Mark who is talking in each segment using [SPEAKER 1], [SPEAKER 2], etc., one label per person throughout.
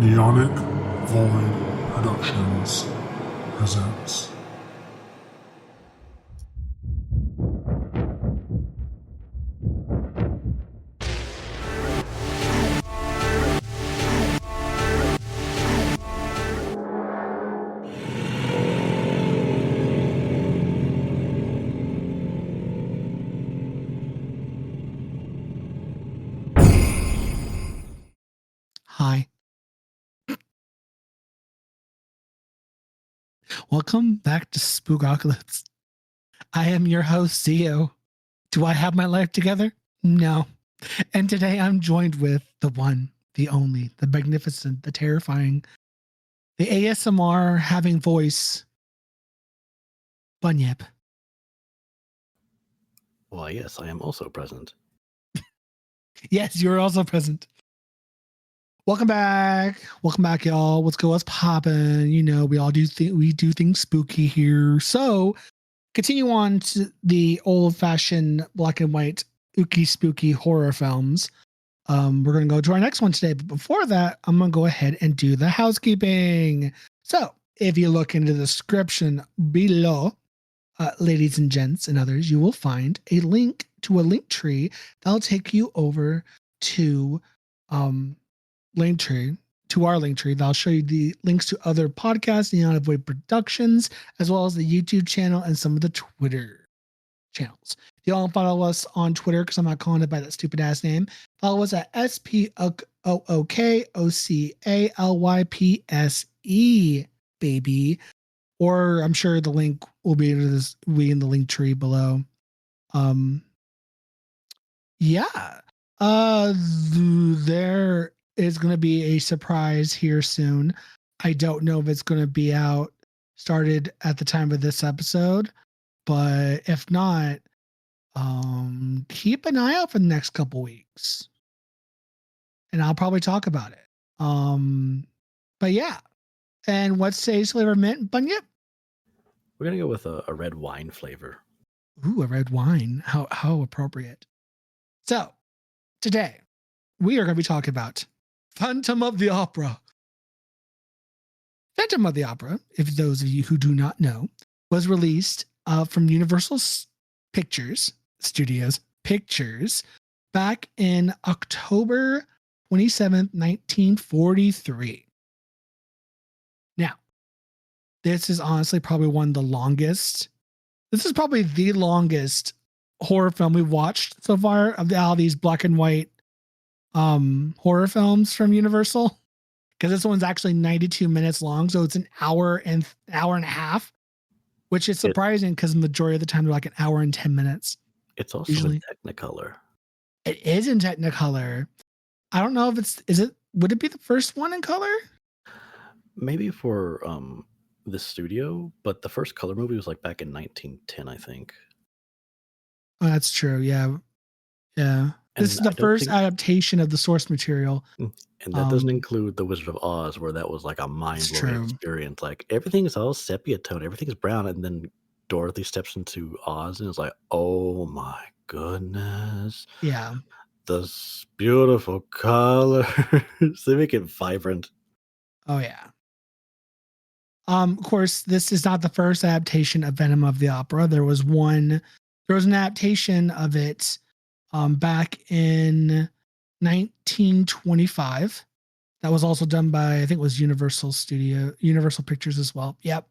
[SPEAKER 1] Neonic Void Productions presents.
[SPEAKER 2] Hi. Welcome back to Spookocalypse. I am your host, Zio. Do I have my life together? No. And today I'm joined with the one, the only, the magnificent, the terrifying, the ASMR having voice, Bunyip.
[SPEAKER 3] Why, yes, I am also present.
[SPEAKER 2] Yes, you're also present. Welcome back, y'all. What's poppin'? You know, we all do things spooky here. So continue on to the old-fashioned black and white ooky spooky horror films. We're going to go to our next one today, but before that, I'm going to go ahead and do the housekeeping. So if you look into the description below, ladies and gents and others, you will find a link to a link tree that'll take you over to Linktree, to our Linktree. That'll show you the links to other podcasts, Neon Void Productions, as well as the YouTube channel and some of the Twitter channels. If you don't follow us on Twitter, because I'm not calling it by that stupid ass name, follow us at SPOOKOCALYPSE, baby. Or I'm sure the link will be in the link tree below. Yeah. There is going to be a surprise here soon. I don't know if it's going to be started at the time of this episode, but if not, keep an eye out for the next couple weeks, and I'll probably talk about it. But yeah. And what's today's flavor mint, Bunyip?
[SPEAKER 3] We're gonna go with a red wine flavor.
[SPEAKER 2] Ooh, a red wine. How appropriate. So today we are going to be talking about Phantom of the Opera. Phantom of the Opera, if those of you who do not know, was released from Universal Pictures Studios Pictures back in October 27th, 1943. Now, this is honestly probably one of the longest. This is probably the longest horror film we've watched so far of all these black and white horror films from Universal, because this one's actually 92 minutes long, so it's an hour and a half, which is surprising because the majority of the time they're like an hour and 10 minutes.
[SPEAKER 3] It's also usually in Technicolor.
[SPEAKER 2] It is in Technicolor. I don't know if would it be the first one in color?
[SPEAKER 3] Maybe for the studio, but the first color movie was like back in 1910, I think.
[SPEAKER 2] Oh, that's true. Yeah. This is the first adaptation of the source material.
[SPEAKER 3] And that doesn't include The Wizard of Oz, where that was like a mind-blowing experience. Like, everything's all sepia tone, everything's brown, and then Dorothy steps into Oz and it's like, oh my goodness.
[SPEAKER 2] Yeah.
[SPEAKER 3] Those beautiful colors. They make it vibrant.
[SPEAKER 2] Oh yeah. Of course, this is not the first adaptation of Phantom of the Opera. There was an adaptation of it back in 1925. That was also done by, I think it was Universal Pictures as well. Yep.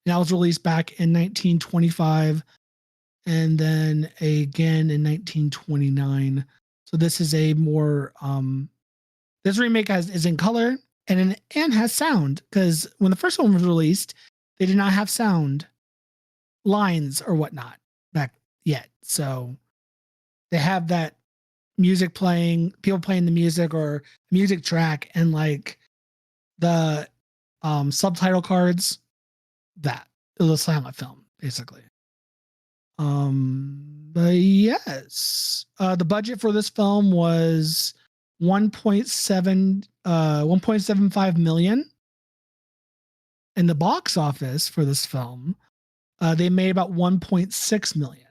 [SPEAKER 2] That was released back in 1925 and then again in 1929. So this is a more, this remake is in color and has sound, because when the first one was released, they did not have sound lines or whatnot back yet. So they have that music playing, people playing the music or music track, and like the subtitle cards, that it was a silent film basically. But yes, the budget for this film was 1.75 million. In the box office for this film, they made about 1.6 million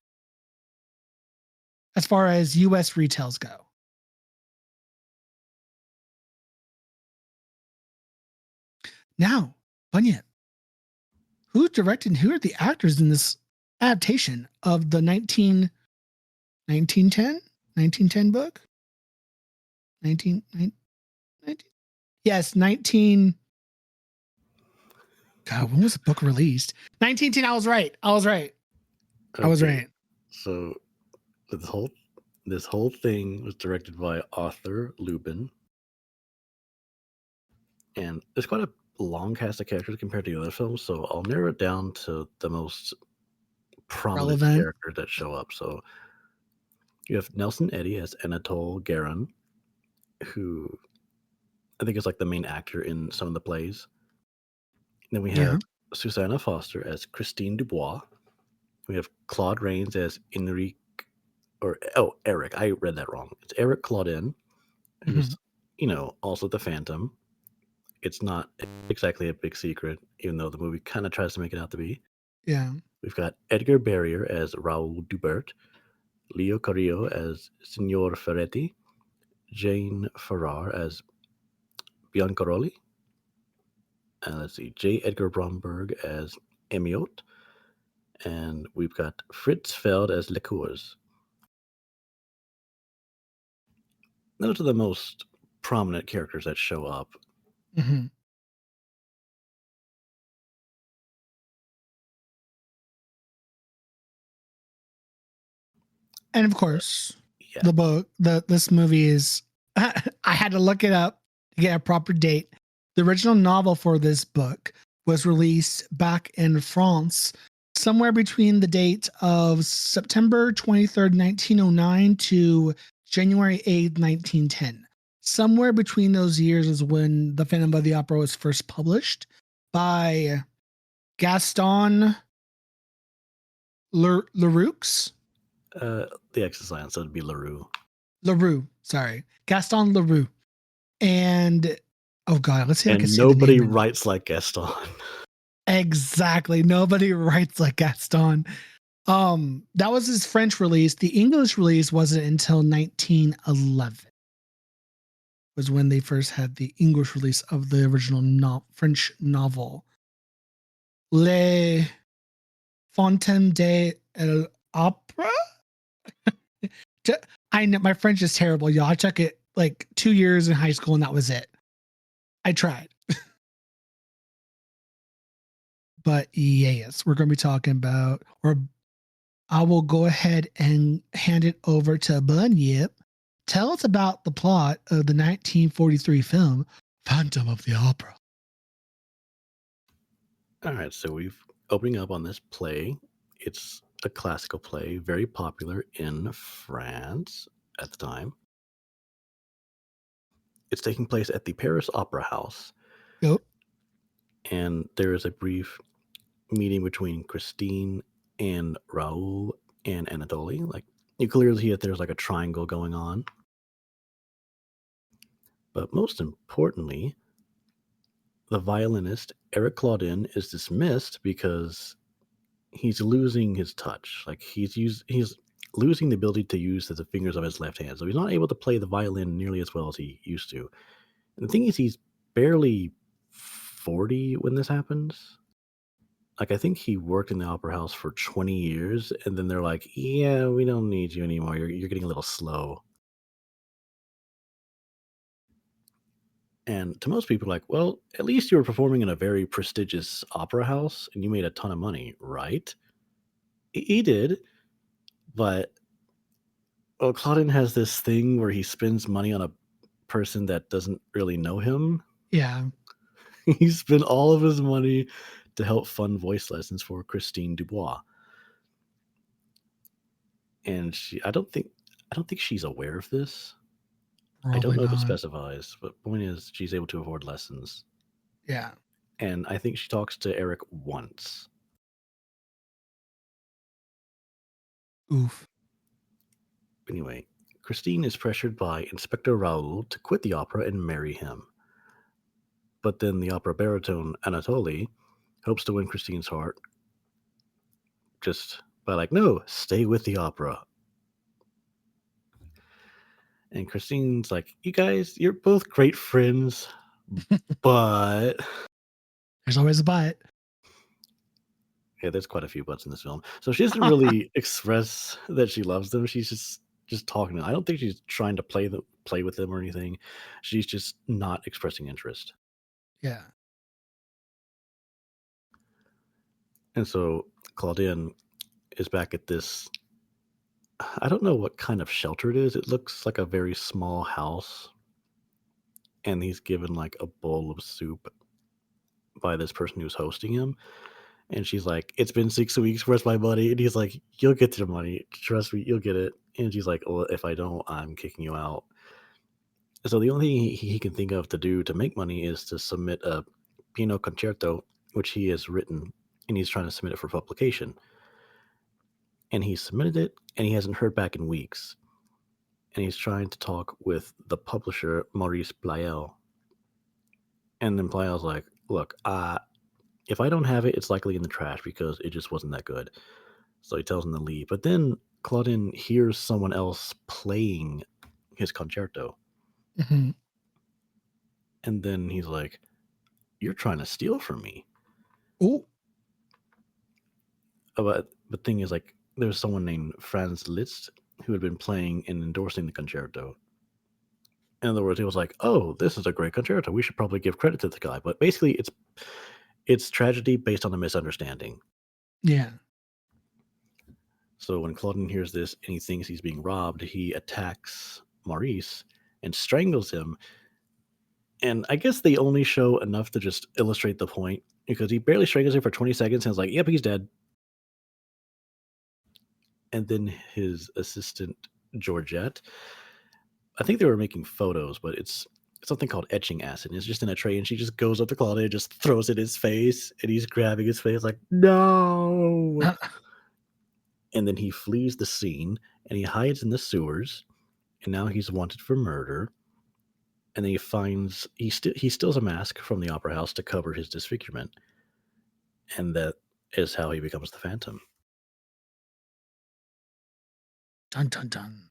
[SPEAKER 2] as far as US retails go. Now, Bunyip, who directed and who are the actors in this adaptation of the 1910 book? 19, 19 yes, 19. God, when was the book released? 1910. I was right. I was right.
[SPEAKER 3] So this whole thing was directed by Arthur Lubin, and there's quite a long cast of characters compared to the other films. So I'll narrow it down to the most prominent characters that show up. So you have Nelson Eddy as Anatole Guerin, who I think is like the main actor in some of the plays. Then we have Susanna Foster as Christine Dubois. We have Claude Rains as Eric. I read that wrong. It's Eric Claudin, who's also the Phantom. It's not exactly a big secret, even though the movie kind of tries to make it out to be.
[SPEAKER 2] Yeah.
[SPEAKER 3] We've got Edgar Barrier as Raoul Dubert, Leo Carrillo as Signor Ferretti, Jane Farrar as Biancaroli, and let's see, J. Edgar Bromberg as Emiot, and we've got Fritz Feld as Lecours. Those are the most prominent characters that show up.
[SPEAKER 2] Mm-hmm. And of course, the book, this movie is, I had to look it up to get a proper date. The original novel for this book was released back in France, somewhere between the date of September 23rd, 1909 to January 8th, 1910. Somewhere between those years is when The Phantom of the Opera was first published by Gaston Leroux.
[SPEAKER 3] The X is silent, so it'd be Leroux.
[SPEAKER 2] Sorry. Gaston Leroux. And oh god, let's see if I can say
[SPEAKER 3] nobody writes like Gaston.
[SPEAKER 2] Exactly. Nobody writes like Gaston. That was his French release. The English release wasn't until 1911. Was when they first had the English release of the original French novel. Les Fontaines de l'Opera? I know my French is terrible, y'all. I took it like 2 years in high school and that was it. I tried. But yes, we're going to be talking about, or I will go ahead and hand it over to Bunyip. Tell us about the plot of the 1943 film Phantom of the Opera.
[SPEAKER 3] All right, so we've opening up on this play. It's a classical play, very popular in France at the time. It's taking place at the Paris Opera House.
[SPEAKER 2] Yep.
[SPEAKER 3] And there is a brief meeting between Christine and Raoul and Anatoly. Like, you clearly see that there's like a triangle going on. But most importantly, the violinist Eric Claudin is dismissed because he's losing his touch. Like he's losing the ability to use the fingers of his left hand. So he's not able to play the violin nearly as well as he used to. And the thing is, he's barely 40 when this happens. Like, I think he worked in the opera house for 20 years, and then they're like, yeah, we don't need you anymore. You're getting a little slow. And to most people, like, well, at least you were performing in a very prestigious opera house, and you made a ton of money, right? He did, but Claudin has this thing where he spends money on a person that doesn't really know him.
[SPEAKER 2] Yeah.
[SPEAKER 3] He spent all of his money to help fund voice lessons for Christine Dubois. And I don't think she's aware of this. Probably I don't know if it specifies, but point is she's able to afford lessons.
[SPEAKER 2] Yeah.
[SPEAKER 3] And I think she talks to Eric once.
[SPEAKER 2] Oof.
[SPEAKER 3] Anyway, Christine is pressured by Inspector Raoul to quit the opera and marry him. But then the opera baritone Anatoly hopes to win Christine's heart just by like, no, stay with the opera. And Christine's like, you guys, you're both great friends, but
[SPEAKER 2] There's always a but.
[SPEAKER 3] Yeah, there's quite a few butts in this film. So she doesn't really express that she loves them. She's just talking. I don't think she's trying to play with them or anything. She's just not expressing interest.
[SPEAKER 2] Yeah.
[SPEAKER 3] And so Claudine is back at this. I don't know what kind of shelter it is. It looks like a very small house, and he's given like a bowl of soup by this person who's hosting him. And she's like, "It's been 6 weeks. Where's my money?" And he's like, "You'll get your money. Trust me, you'll get it." And she's like, "Well, if I don't, I'm kicking you out." So the only thing he can think of to do to make money is to submit a Pinot Concerto, which he has written, and he's trying to submit it for publication. And he submitted it, and he hasn't heard back in weeks. And he's trying to talk with the publisher, Maurice Pleyel. And then Pleyel's like, "Look, if I don't have it, it's likely in the trash because it just wasn't that good." So he tells him to leave. But then Claudine hears someone else playing his concerto.
[SPEAKER 2] Hmm.
[SPEAKER 3] And then he's like, "You're trying to steal from me."
[SPEAKER 2] Oh,
[SPEAKER 3] But the thing is, like, there's someone named Franz Liszt who had been playing and endorsing the concerto. In other words, he was like, "Oh, this is a great concerto. We should probably give credit to the guy." But basically, it's tragedy based on a misunderstanding.
[SPEAKER 2] yeah.
[SPEAKER 3] So when Claudine hears this and he thinks he's being robbed, he attacks Maurice and strangles him. And I guess they only show enough to just illustrate the point because he barely strangles him for 20 seconds and is like, "Yep, he's dead." And then his assistant, Georgette, I think they were making photos, but it's something called etching acid. And it's just in a tray, and she just goes up to Claudia and just throws it in his face, and he's grabbing his face like, "No!" And then he flees the scene, and he hides in the sewers, and now he's wanted for murder. And then he steals a mask from the opera house to cover his disfigurement, and that is how he becomes the Phantom.
[SPEAKER 2] Dun dun dun.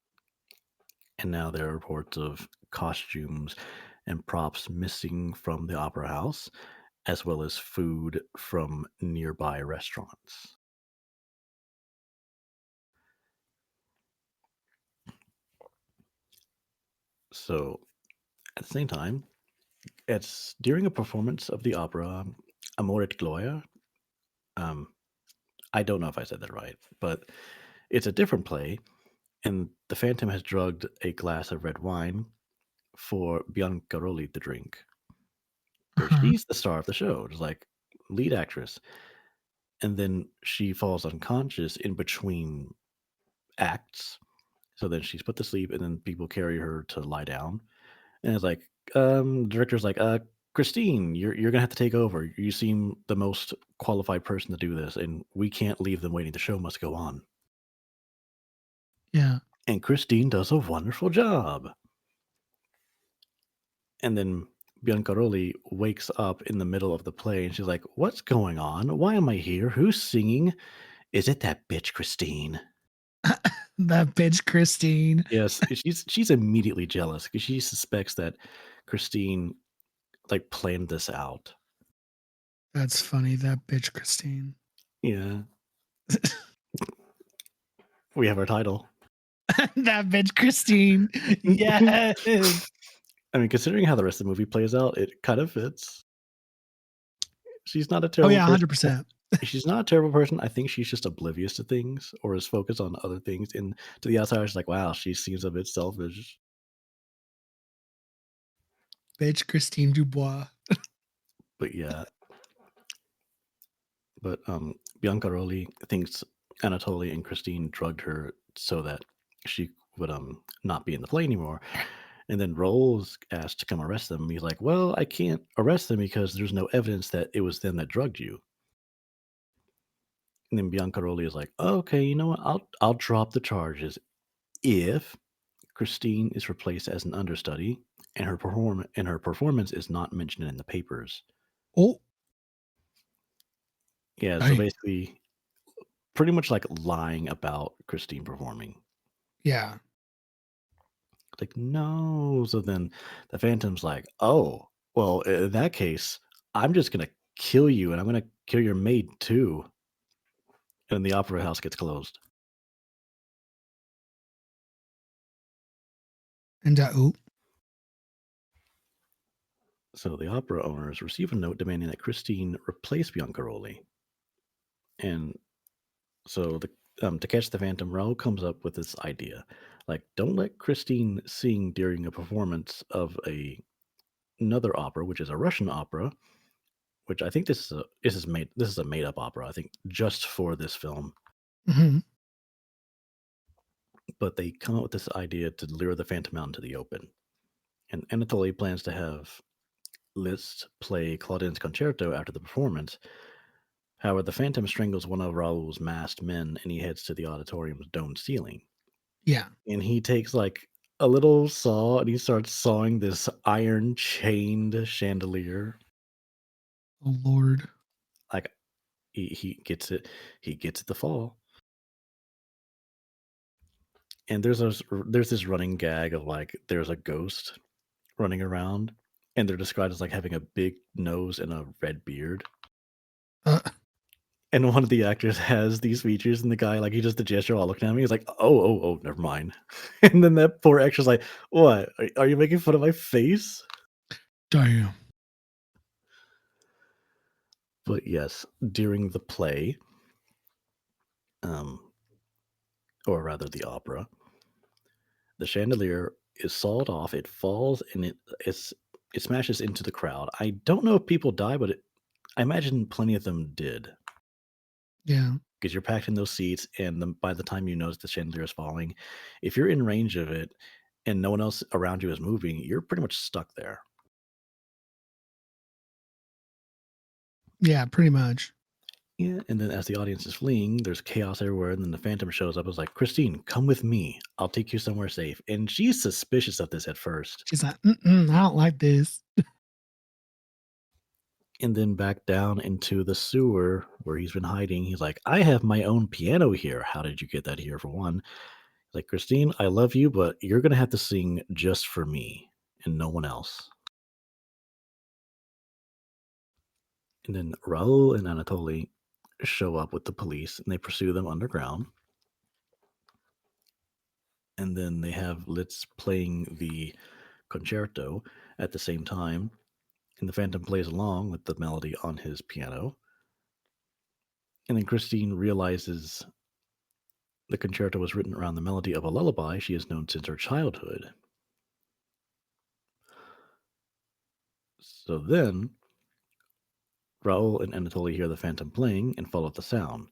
[SPEAKER 3] And now there are reports of costumes and props missing from the opera house, as well as food from nearby restaurants. So at the same time, it's during a performance of the opera Amor et Gloria. Um, I don't know if I said that right, but it's a different play, and the Phantom has drugged a glass of red wine for Biancaroli to drink. So
[SPEAKER 2] Uh-huh.
[SPEAKER 3] she's the star of the show, just like lead actress. And then she falls unconscious in between acts. So then she's put to sleep, and then people carry her to lie down. And it's like, director's like, Christine, you're gonna have to take over. You seem the most qualified person to do this, and we can't leave them waiting. The show must go on.
[SPEAKER 2] Yeah.
[SPEAKER 3] And Christine does a wonderful job. And then Biancaroli wakes up in the middle of the play, and she's like, "What's going on? Why am I here? Who's singing? Is it that bitch Christine?"
[SPEAKER 2] That bitch Christine.
[SPEAKER 3] Yes, she's immediately jealous because she suspects that Christine like planned this out.
[SPEAKER 2] That's funny. That bitch Christine.
[SPEAKER 3] Yeah, we have our title.
[SPEAKER 2] That bitch Christine. Yes.
[SPEAKER 3] I mean, considering how the rest of the movie plays out, it kind of fits. She's not a
[SPEAKER 2] Oh
[SPEAKER 3] terrible
[SPEAKER 2] yeah,
[SPEAKER 3] person.
[SPEAKER 2] 100%.
[SPEAKER 3] She's not a terrible person. I think she's just oblivious to things or is focused on other things. And to the outsider, she's like, "Wow, she seems a bit selfish."
[SPEAKER 2] Bitch Christine Dubois.
[SPEAKER 3] But yeah, but Biancaroli thinks Anatoly and Christine drugged her so that she would not be in the play anymore. And then Rolls asked to come arrest them. He's like, "Well, I can't arrest them because there's no evidence that it was them that drugged you." And then Biancaroli is like, "Oh, okay, you know what? I'll drop the charges if Christine is replaced as an understudy and her performance is not mentioned in the papers."
[SPEAKER 2] Oh,
[SPEAKER 3] Yeah, so
[SPEAKER 2] dang.
[SPEAKER 3] basically pretty much like lying about Christine performing.
[SPEAKER 2] Yeah.
[SPEAKER 3] Like, no. So then the Phantom's like, "Oh, well, in that case, I'm just gonna kill you, and I'm gonna kill your maid too." And the opera house gets closed.
[SPEAKER 2] And oop.
[SPEAKER 3] So the opera owners receive a note demanding that Christine replace Biancaroli. And so to catch the Phantom, Raoul comes up with this idea. Like, don't let Christine sing during a performance of another opera, which is a Russian opera, which I think this is a made up opera, I think, just for this film.
[SPEAKER 2] Hmm.
[SPEAKER 3] But they come up with this idea to lure the Phantom out into the open. And Anatoly plans to have Liszt play Claudine's concerto after the performance. However, the Phantom strangles one of Raoul's masked men and he heads to the auditorium's domed ceiling.
[SPEAKER 2] Yeah.
[SPEAKER 3] And he takes like a little saw and he starts sawing this iron chained chandelier.
[SPEAKER 2] Oh Lord.
[SPEAKER 3] Like he gets it, he gets it to fall. And there's this running gag of like there's a ghost running around, and they're described as like having a big nose and a red beard.
[SPEAKER 2] Uh,
[SPEAKER 3] And one of the actors has these features, and the guy, like, he does the gesture while looking at me. He's like, oh, never mind. And then that poor actor's like, what? Are you making fun of my face?
[SPEAKER 2] damn.
[SPEAKER 3] But yes, during the play, um, or rather the opera, the chandelier is sawed off. It falls and it smashes into the crowd. I don't know if people die, but I imagine plenty of them did.
[SPEAKER 2] Yeah.
[SPEAKER 3] Because you're packed in those seats, and by the time you notice the chandelier is falling, if you're in range of it and no one else around you is moving, you're pretty much stuck there.
[SPEAKER 2] Yeah, pretty much.
[SPEAKER 3] Yeah, and then as the audience is fleeing, there's chaos everywhere, and then the Phantom shows up. It's like, Christine, come with me. I'll take you somewhere safe. And she's suspicious of this at first.
[SPEAKER 2] She's like, I don't like this.
[SPEAKER 3] And then back down into the sewer where he's been hiding. He's like, I have my own piano here. How did you get that here, for one? Like, Christine, I love you, but you're going to have to sing just for me and no one else. And then Raoul and Anatoly show up with the police and they pursue them underground. And then they have Litz playing the concerto at the same time. And the Phantom plays along with the melody on his piano. And then Christine realizes the concerto was written around the melody of a lullaby she has known since her childhood. So then Raoul and Anatoly hear the Phantom playing and follow the sound.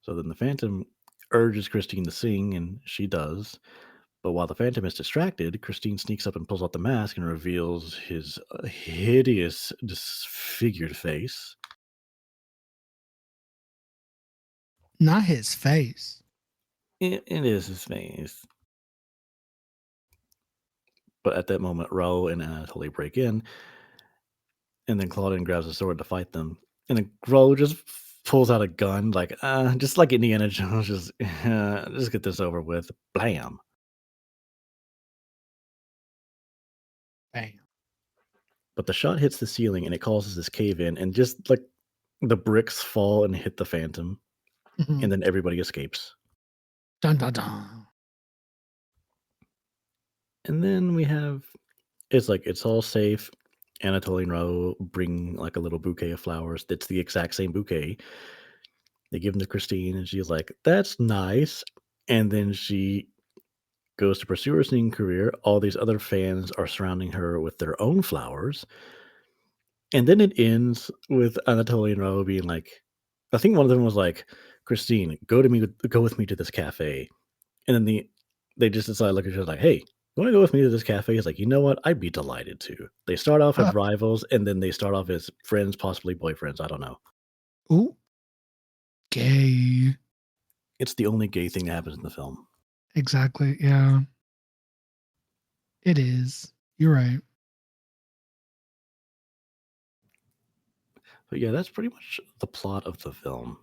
[SPEAKER 3] So then the Phantom urges Christine to sing, and she does. But while the Phantom is distracted, Christine sneaks up and pulls out the mask and reveals his hideous, disfigured face.
[SPEAKER 2] Not his face.
[SPEAKER 3] It is his face. But at that moment, Raoul and Anatoly break in, and then Claudine grabs a sword to fight them. And then Raoul just pulls out a gun, like, just like Indiana Jones, just get this over with. Blam.
[SPEAKER 2] Bam.
[SPEAKER 3] But the shot hits the ceiling and it causes this cave in, and just like the bricks fall and hit the Phantom, and then everybody escapes.
[SPEAKER 2] Dun dun dun.
[SPEAKER 3] And then it's all safe. Anatoly and Raoul bring like a little bouquet of flowers. It's the exact same bouquet. They give them to Christine, and she's like, "That's nice." And then she goes to pursue her singing career. All these other fans are surrounding her with their own flowers. And then it ends with Anatoly and Raoul being like, I think one of them was like, "Christine, go with me to this cafe." And then they just decide, look at each other like, "Hey, you want to go with me to this cafe?" He's like, "You know what? I'd be delighted to." They start off as rivals, and then they start off as friends, possibly boyfriends. I don't know.
[SPEAKER 2] Ooh. Gay.
[SPEAKER 3] It's the only gay thing that happens in the film.
[SPEAKER 2] Exactly. Yeah. It is. You're right.
[SPEAKER 3] But yeah, that's pretty much the plot of the film.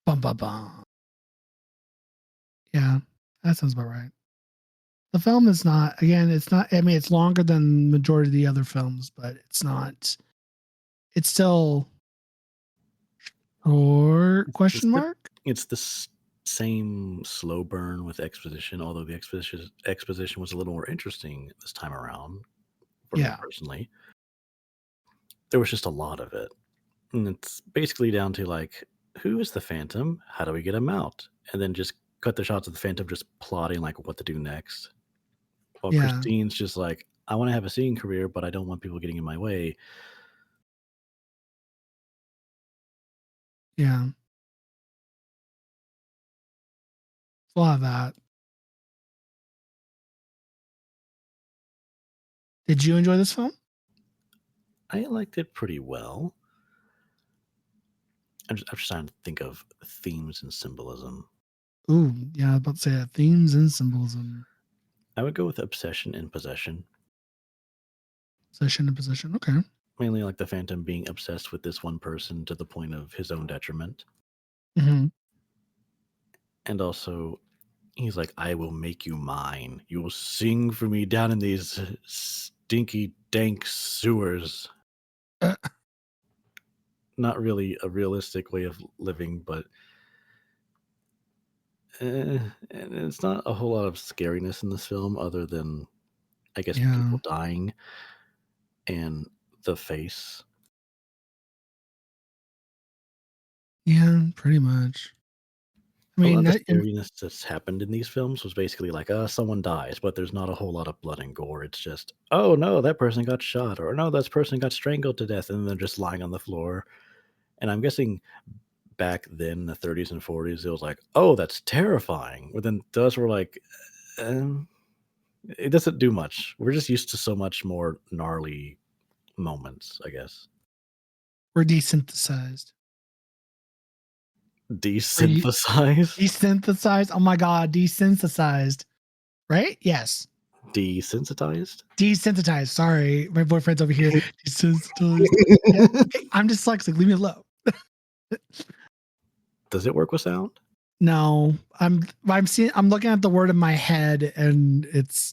[SPEAKER 2] Bum bum bum. Yeah, that sounds about right. The film is not. Again, it's not. I mean, it's longer than majority of the other films, but it's not. It's still. Or question mark?
[SPEAKER 3] It's the same slow burn with exposition, although the exposition was a little more interesting this time around for me personally. There was just a lot of it. And it's basically down to like, who is the Phantom? How do we get him out? And then just cut the shots of the Phantom just plotting like what to do next. While Christine's just like, I want to have a singing career, but I don't want people getting in my way.
[SPEAKER 2] Yeah. A lot of that. Did you enjoy this film?
[SPEAKER 3] I liked it pretty well. I'm just trying to think of themes and symbolism.
[SPEAKER 2] Ooh, yeah, I was about to say that. Themes and symbolism.
[SPEAKER 3] I would go with obsession and possession.
[SPEAKER 2] Obsession and possession. Okay.
[SPEAKER 3] Mainly like the Phantom being obsessed with this one person to the point of his own detriment.
[SPEAKER 2] Mm-hmm.
[SPEAKER 3] And also, he's like, I will make you mine. You will sing for me down in these stinky, dank sewers. Not really a realistic way of living, but and it's not a whole lot of scariness in this film other than, I guess, people dying and the face.
[SPEAKER 2] Yeah, pretty much. I mean,
[SPEAKER 3] a lot of the scariness that's happened in these films was basically like, someone dies, but there's not a whole lot of blood and gore. It's just, oh no, that person got shot, or no, that person got strangled to death, and they're just lying on the floor. And I'm guessing back then, in the 30s and 40s, it was like, oh, that's terrifying. But then those were like, it doesn't do much. We're just used to so much more gnarly moments, I guess.
[SPEAKER 2] We're desynthesized.
[SPEAKER 3] Desynthesized?
[SPEAKER 2] Desynthesized? Oh my God, desynthesized. Right? Yes.
[SPEAKER 3] Desensitized?
[SPEAKER 2] Desensitized. Sorry. My boyfriend's over here. Desensitized. Yeah. Hey, I'm dyslexic. Leave me alone.
[SPEAKER 3] Does it work with sound?
[SPEAKER 2] No. I'm looking at the word in my head and it's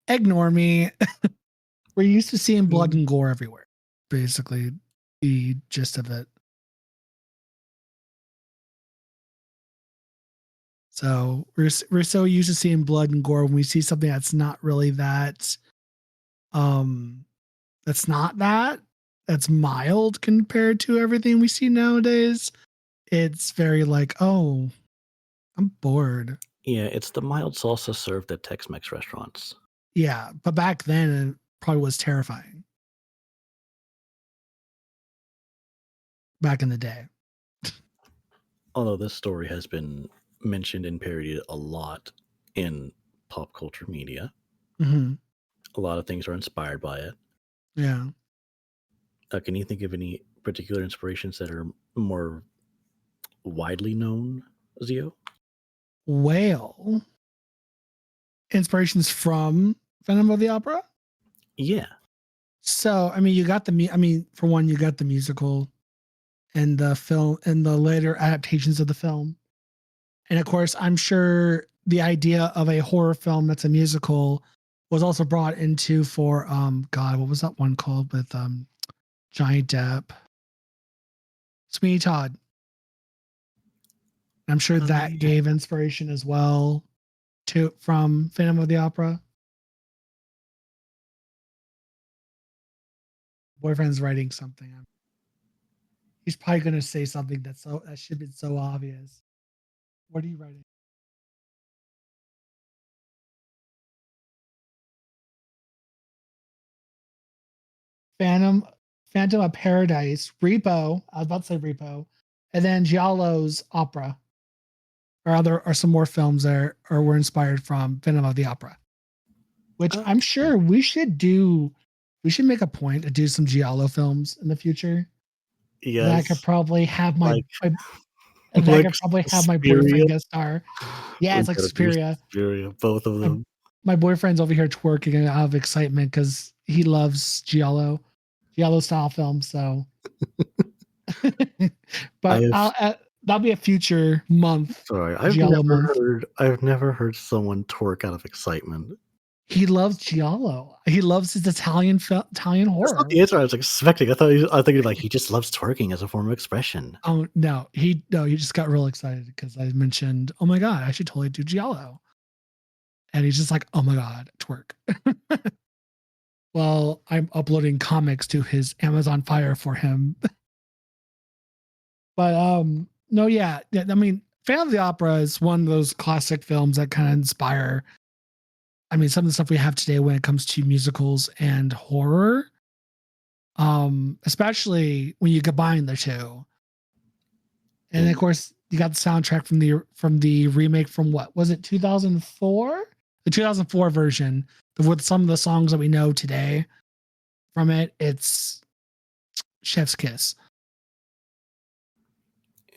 [SPEAKER 2] ignore me. We're used to seeing blood and gore everywhere. Basically, the gist of it. So we're so used to seeing blood and gore when we see something that's not really that, that's mild compared to everything we see nowadays. It's very like, oh, I'm bored.
[SPEAKER 3] Yeah, it's the mild salsa served at Tex-Mex restaurants.
[SPEAKER 2] Yeah, but back then it probably was terrifying. Back in the day.
[SPEAKER 3] Although this story has been mentioned and parodied a lot in pop culture media.
[SPEAKER 2] Mm-hmm.
[SPEAKER 3] A lot of things are inspired by it.
[SPEAKER 2] Yeah.
[SPEAKER 3] Can you think of any particular inspirations that are more widely known, Zio?
[SPEAKER 2] Well, inspirations from Phantom of the Opera?
[SPEAKER 3] Yeah.
[SPEAKER 2] So, I mean, for one, you got the musical and the film and the later adaptations of the film. And of course, I'm sure the idea of a horror film that's a musical was also brought into for God, what was that one called with Johnny Depp? Sweeney Todd. I'm sure that gave inspiration as well from Phantom of the Opera. Boyfriend's writing something. He's probably gonna say something that should be so obvious. What are you writing? Phantom of Paradise, Repo. I was about to say Repo, and then Giallo's Opera, or some more films that were inspired from Phantom of the Opera. Which I'm sure we should do. We should make a point to do some Giallo films in the future.
[SPEAKER 3] Yes.
[SPEAKER 2] I could probably have my boyfriend guest star. Yeah, it's like Suspiria.
[SPEAKER 3] Both of them.
[SPEAKER 2] My boyfriend's over here twerking out of excitement because he loves Giallo style films. So, but That'll be a future month.
[SPEAKER 3] Sorry,
[SPEAKER 2] Giallo month.
[SPEAKER 3] I've never heard someone twerk out of excitement.
[SPEAKER 2] He loves Giallo. He loves his Italian
[SPEAKER 3] That's
[SPEAKER 2] horror.
[SPEAKER 3] not the answer I was expecting. I thought like he just loves twerking as a form of expression.
[SPEAKER 2] Oh no, he just got real excited because I mentioned, oh my god, I should totally do Giallo. And he's just like, oh my god, twerk. Well, I'm uploading comics to his Amazon Fire for him. But no, yeah. I mean, Phantom of the Opera is one of those classic films that kind of inspire. I mean, some of the stuff we have today when it comes to musicals and horror. Especially when you combine the two. And of course, you got the soundtrack from the remake from what was it, 2004? The 2004 version with some of the songs that we know today from it. It's Chef's Kiss.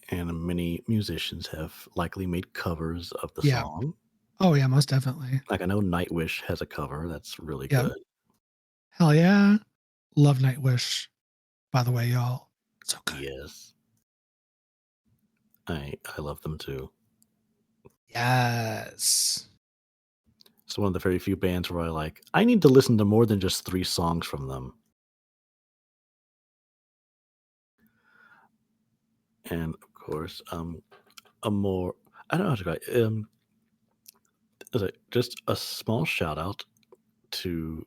[SPEAKER 3] And many musicians have likely made covers of the song.
[SPEAKER 2] Oh yeah, most definitely.
[SPEAKER 3] Like I know Nightwish has a cover that's really good.
[SPEAKER 2] Hell yeah. Love Nightwish, by the way, y'all. So good.
[SPEAKER 3] Yes. I love them too.
[SPEAKER 2] Yes.
[SPEAKER 3] It's one of the very few bands where I need to listen to more than just 3 songs from them. And of course, I don't know how to go. Just a small shout out to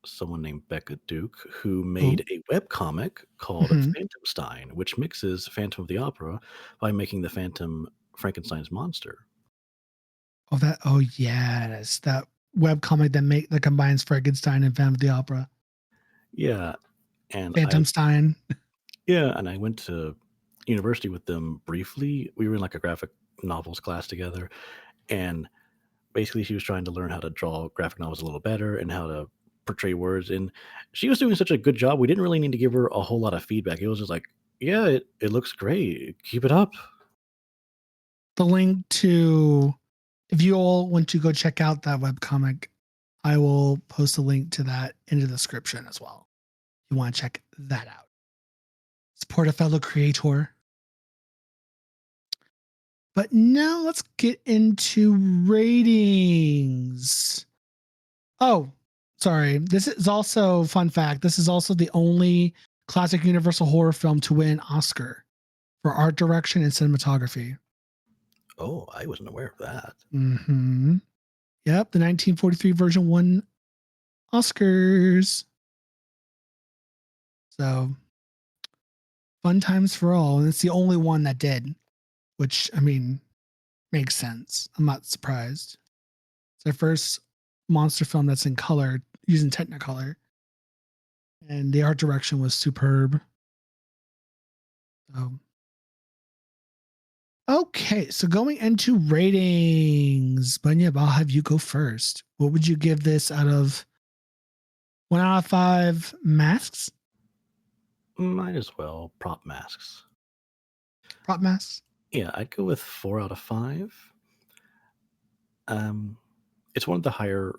[SPEAKER 3] someone named Becca Duke who made a webcomic called Phantomstein, which mixes Phantom of the Opera by making the Phantom Frankenstein's monster.
[SPEAKER 2] Oh yes, that webcomic that combines Frankenstein and Phantom of the Opera.
[SPEAKER 3] Yeah, and
[SPEAKER 2] Phantomstein.
[SPEAKER 3] And I went to university with them briefly. We were in like a graphic novels class together, and basically she was trying to learn how to draw graphic novels a little better and how to portray words, and she was doing such a good job. We didn't really need to give her a whole lot of feedback. It was just like, yeah, it looks great. Keep it up.
[SPEAKER 2] The link to, if you all want to go check out that webcomic, I will post a link to that in the description as well. You want to check that out. Support a fellow creator. But now let's get into ratings. Oh, sorry. This is also, fun fact, this is also the only classic Universal horror film to win an Oscar for art direction and cinematography.
[SPEAKER 3] Oh, I wasn't aware of that.
[SPEAKER 2] Mm-hmm. Yep, the 1943 version won Oscars. So, fun times for all. And it's the only one that did, which, I mean, makes sense. I'm not surprised. It's their first monster film that's in color, using Technicolor. And the art direction was superb. So, okay, so going into ratings, Bunyip, I'll have you go first. What would you give this out of 1 out of 5 masks?
[SPEAKER 3] Might as well. Prop masks.
[SPEAKER 2] Prop masks?
[SPEAKER 3] Yeah, I'd go with 4 out of 5. It's one of the higher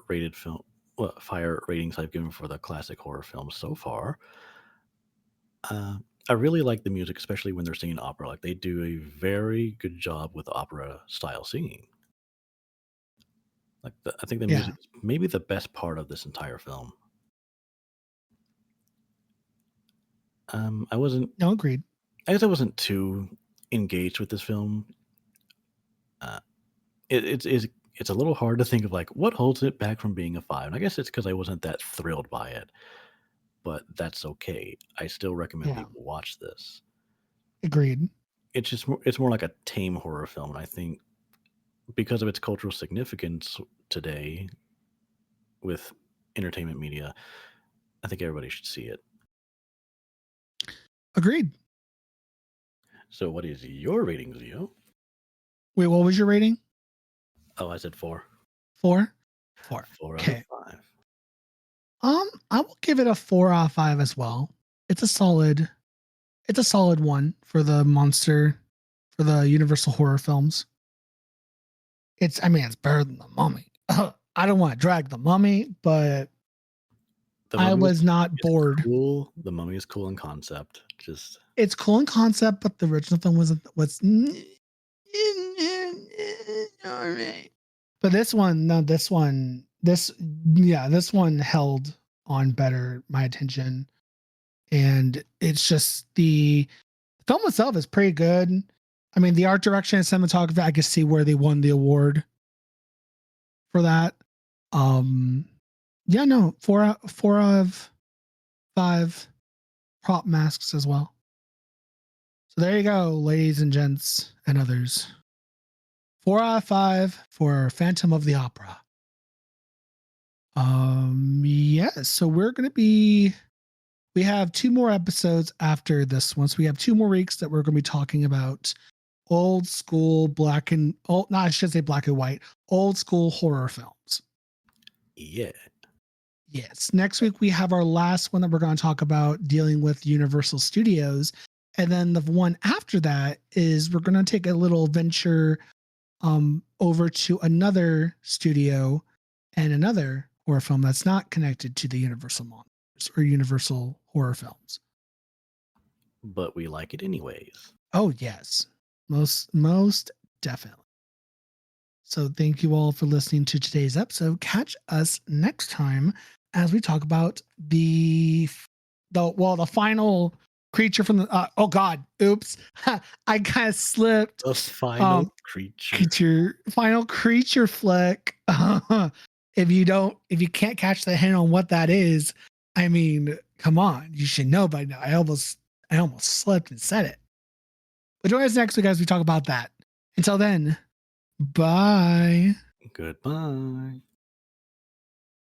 [SPEAKER 3] ratings I've given for the classic horror films so far. I really like the music, especially when they're singing opera. Like they do a very good job with opera style singing. I think the music is maybe the best part of this entire film.
[SPEAKER 2] Agreed.
[SPEAKER 3] I guess I wasn't too engaged with this film. It's a little hard to think of like what holds it back from being a 5. And I guess it's because I wasn't that thrilled by it. But that's okay. I still recommend people watch this.
[SPEAKER 2] Agreed.
[SPEAKER 3] It's more like a tame horror film, and I think because of its cultural significance today with entertainment media, I think everybody should see it.
[SPEAKER 2] Agreed.
[SPEAKER 3] So what is your rating, Zio?
[SPEAKER 2] Wait, what was your rating?
[SPEAKER 3] Oh, I said 4.
[SPEAKER 2] 4?
[SPEAKER 3] 4
[SPEAKER 2] okay.
[SPEAKER 3] out of 5.
[SPEAKER 2] I will give it a 4 out of 5 as well. It's a solid one for the Universal horror films. It's better than The Mummy. I don't want to drag The Mummy, but I
[SPEAKER 3] Mummy
[SPEAKER 2] was not
[SPEAKER 3] is
[SPEAKER 2] bored.
[SPEAKER 3] cool. The Mummy is cool in concept. Just
[SPEAKER 2] It's cool in concept, but the original film was all right. But this one, no, this one held on better my attention. And it's just the film itself is pretty good. I mean, the art direction and cinematography, I could see where they won the award for that. Yeah, no, four out of 5 prop masks as well. So there you go, ladies and gents and others. 4 out of 5 for Phantom of the Opera. Yes, so we have 2 more episodes after this one. So we have 2 more weeks that we're going to be talking about old school I should say black and white, old school horror films.
[SPEAKER 3] yeah.
[SPEAKER 2] Yes. Next week we have our last one that we're going to talk about dealing with Universal Studios. And then the one after that is we're going to take a little venture over to another studio and another horror film that's not connected to the Universal monsters or Universal horror films.
[SPEAKER 3] But we like it anyways.
[SPEAKER 2] Oh yes. Most definitely. So thank you all for listening to today's episode. Catch us next time as we talk about the final creature from the oh god, oops. I kind of slipped.
[SPEAKER 3] The final
[SPEAKER 2] Final creature flick. If you can't catch the hint on what that is, I mean, come on, you should know by now. I almost slipped and said it. But join us next week as we talk about that. Until then, bye.
[SPEAKER 3] Goodbye.